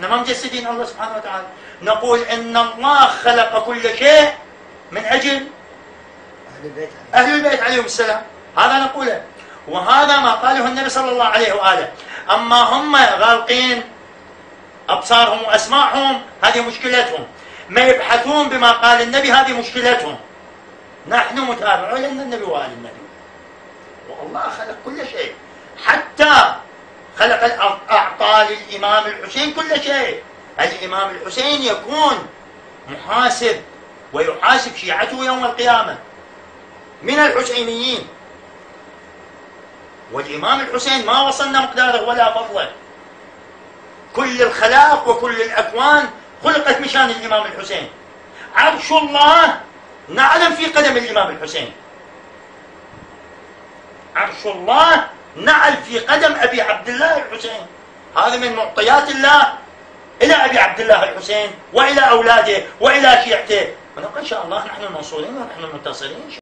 احنا ما مجسدين الله سبحانه وتعالى، نقول ان الله خلق كل شيء من اجل اهل البيت عليهم السلام، هذا نقوله، وهذا ما قاله النبي صلى الله عليه واله. اما هم غالقين ابصارهم واسماعهم هذه مشكلتهم، ما يبحثون بما قال النبي هذه مشكلتهم. نحن متابعون لان النبي وآل النبي، والله خلق كل شيء، حتى خلق اعطى للامام الحسين كل شيء. الامام الحسين يكون محاسب ويحاسب شيعته يوم القيامه من الحسينيين، والامام الحسين ما وصلنا مقداره ولا فضله. كل الخلائق وكل الاكوان خلقت مشان الامام الحسين. عرش الله نعلم في قدم الامام الحسين، عرش الله نعل في قدم ابي عبد الله الحسين. هذا من معطيات الله الى ابي عبد الله الحسين والى اولاده والى شيعته، ونقول ان شاء الله نحن منصورين ونحن منتصرين.